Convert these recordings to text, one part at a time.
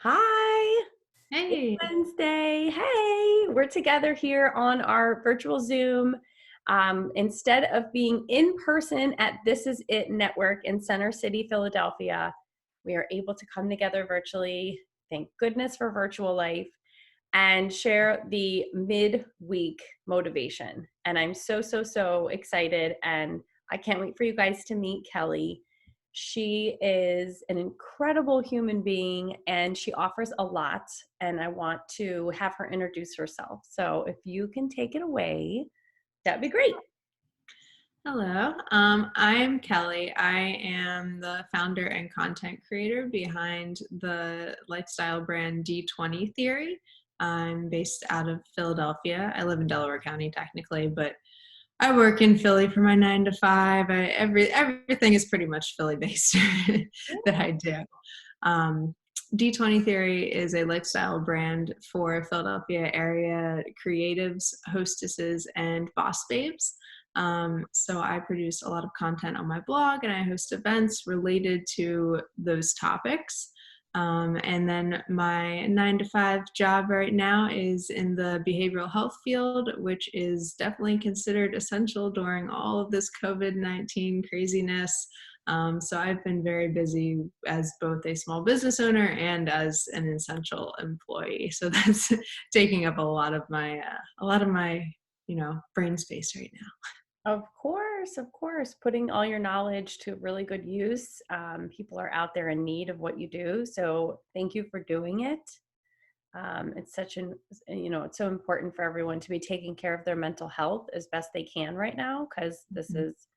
Hi, it's Hey. Wednesday. Hey, we're together here on our virtual Zoom. Instead of being in person at This Is It Network in Center City, Philadelphia, we are able to come together virtually. Thank goodness for virtual life and share the midweek motivation. And I'm so excited. And I can't wait for you guys to meet Kelly. She is an incredible human being and she offers a lot. And I want to have her introduce herself. So if you can take it away, that'd be great. Hello. I'm Kelly. I am the founder and content creator behind the lifestyle brand D20 Theory. I'm based out of Philadelphia. I live in Delaware County technically, but I work in Philly for my 9 to 5. Everything is pretty much Philly based that I do. D20 Theory is a lifestyle brand for Philadelphia area creatives, hostesses, and boss babes. So I produce a lot of content on my blog and I host events related to those topics. And then my 9 to 5 job right now is in the behavioral health field, which is definitely considered essential during all of this COVID-19 craziness. So I've been very busy as both a small business owner and as an essential employee. So that's taking up a lot of my brain space right now. Of course, putting all your knowledge to really good use. People are out there in need of what you do. So thank you for doing it. It's such it's so important for everyone to be taking care of their mental health as best they can right now, because this Mhm. is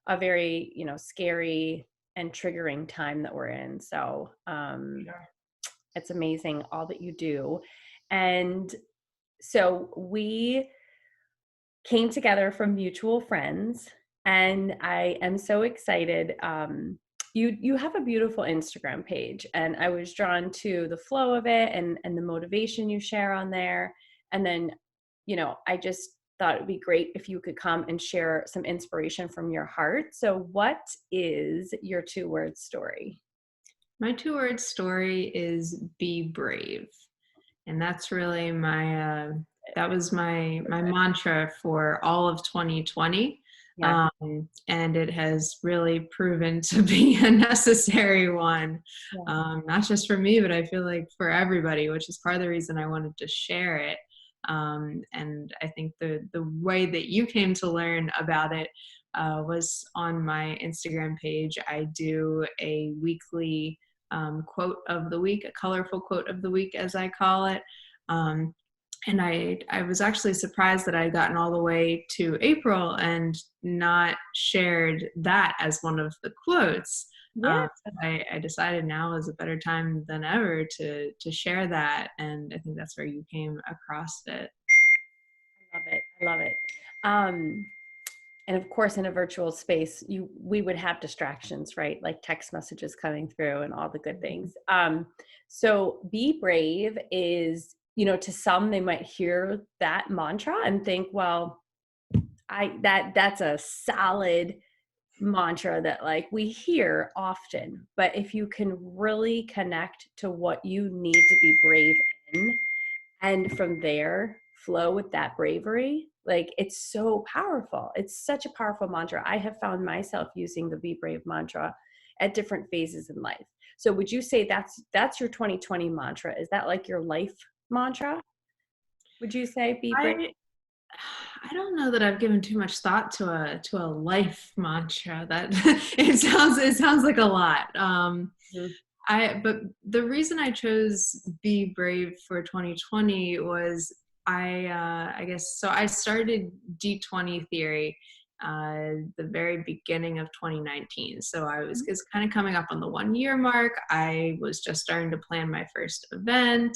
a very, scary and triggering time that we're in. So Sure. it's amazing all that you do. And so we came together from mutual friends, and I am so excited. You have a beautiful Instagram page, and I was drawn to the flow of it and the motivation you share on there. And then, I just thought it'd be great if you could come and share some inspiration from your heart. So, what is your 2 word story? My 2 word story is be brave. And that's really that was my mantra for all of 2020. Yeah. And it has really proven to be a necessary one, Yeah. not just for me, but I feel like for everybody, which is part of the reason I wanted to share it. And I think the way that you came to learn about it was on my Instagram page. I do a weekly quote of the week, a colorful quote of the week, as I call it. Um, and I was actually surprised that I had gotten all the way to April and not shared that as one of the quotes. Yeah. I decided now is a better time than ever to share that, and I think that's where you came across it. I love it. I love it. Um, and of course, in a virtual space, we would have distractions, right? Like text messages coming through and all the good things. So be brave is, to some they might hear that mantra and think, well, that's a solid mantra that like we hear often. But if you can really connect to what you need to be brave in, and from there flow with that bravery, like it's so powerful. It's such a powerful mantra. I have found myself using the be brave mantra at different phases in life. So would you say that's your 2020 mantra? Is that like your life mantra? Would you say be brave? I I don't know that I've given too much thought to a life mantra. That it sounds like a lot. Mhm. But the reason I chose Be Brave for 2020 was I guess so I started D20 Theory the very beginning of 2019. So it's kind of coming up on the 1 year mark. I was just starting to plan my first event,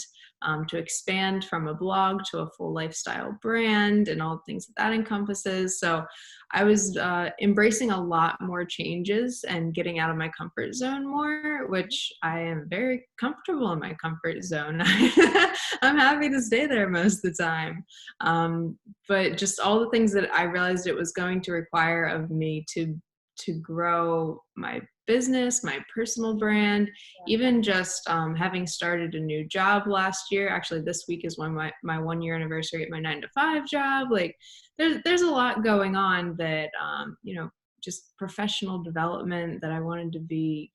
to expand from a blog to a full lifestyle brand and all the things that encompasses. So I was embracing a lot more changes and getting out of my comfort zone more, which I am very comfortable in my comfort zone. I'm happy to stay there most of the time. But just all the things that I realized it was going to require of me to grow my business, my personal brand, Yeah. even just having started a new job last year. Actually, this week is when my 1 year anniversary at my 9 to 5 job. Like there's a lot going on that, just professional development that I wanted to be,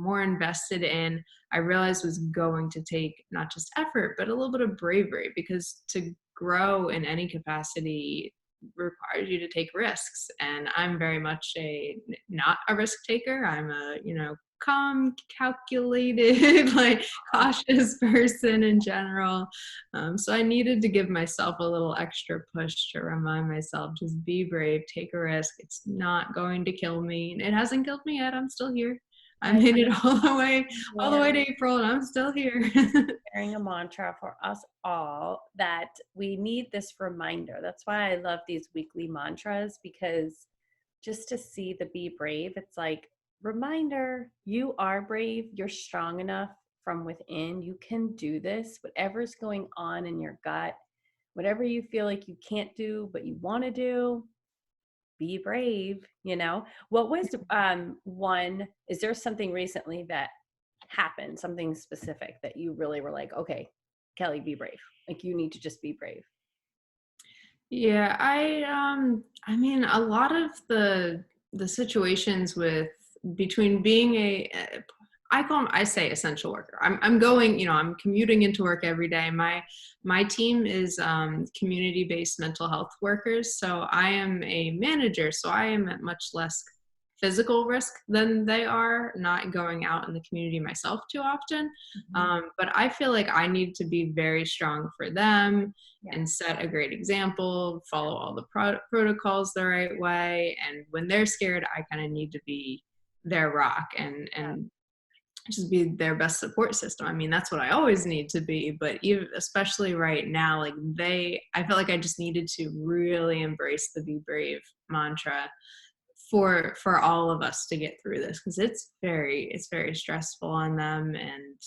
more invested in, I realized was going to take not just effort, but a little bit of bravery, because to grow in any capacity requires you to take risks. And I'm very much not a risk taker. I'm a, calm, calculated, like cautious person in general. So I needed to give myself a little extra push to remind myself, just be brave, take a risk. It's not going to kill me. It hasn't killed me yet. I'm still here. I I made it all the am way to April, and I'm still here. sharing a mantra for us all that we need this reminder. That's why I love these weekly mantras, because just to see the be brave, it's like, reminder, you are brave, you're strong enough from within, you can do this, whatever's going on in your gut, whatever you feel like you can't do but you want to do, be brave. What was one, is there something recently that happened, something specific that you really were like, okay, Kelly, be brave, like you need to just be brave? Yeah, I mean, a lot of the situations with between being I say essential worker. I'm going, I'm commuting into work every day. My team is community-based mental health workers, so I am a manager, so I am at much less physical risk than they are, not going out in the community myself too often. But I feel like I need to be very strong for them Yeah. and set a great example, follow all the protocols the right way. And when they're scared, I kind of need to be their rock and just be their best support system. I mean, that's what I always need to be, but even especially right now, like I felt like I just needed to really embrace the be brave mantra for all of us to get through this, because it's very stressful on them. And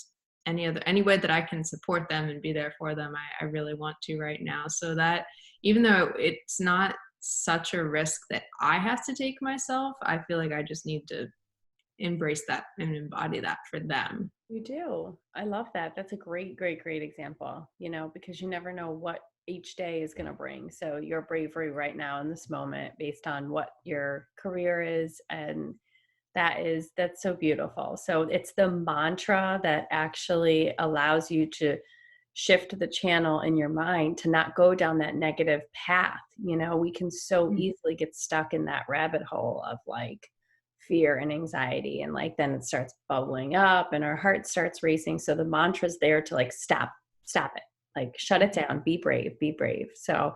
any way that I can support them and be there for them, I really want to right now. So that even though it's not such a risk that I have to take myself, I feel like I just need to embrace that and embody that for them. You do. I love that. That's a great, great, great example, because you never know what each day is going to bring. So your bravery right now in this moment, based on what your career is, and that's so beautiful. So it's the mantra that actually allows you to shift the channel in your mind to not go down that negative path. We can so easily get stuck in that rabbit hole of like fear and anxiety, and like then it starts bubbling up and our heart starts racing. So the mantra's there to like stop it, like shut it down, be brave, be brave. So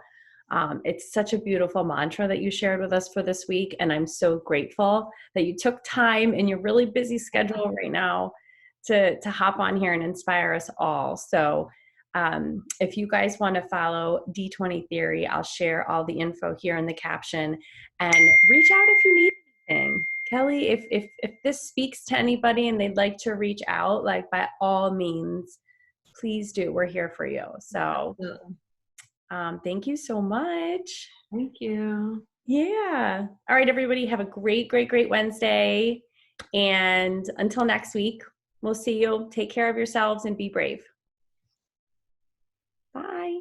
it's such a beautiful mantra that you shared with us for this week, and I'm so grateful that you took time in your really busy schedule right now to hop on here and inspire us all. So if you guys want to follow D20 Theory, I'll share all the info here in the caption, and reach out if you need anything. Kelly, if this speaks to anybody and they'd like to reach out, like by all means, please do. We're here for you. So thank you so much. Thank you. Yeah. All right, everybody, have a great, great, great Wednesday. And until next week, we'll see you. Take care of yourselves and be brave. Bye.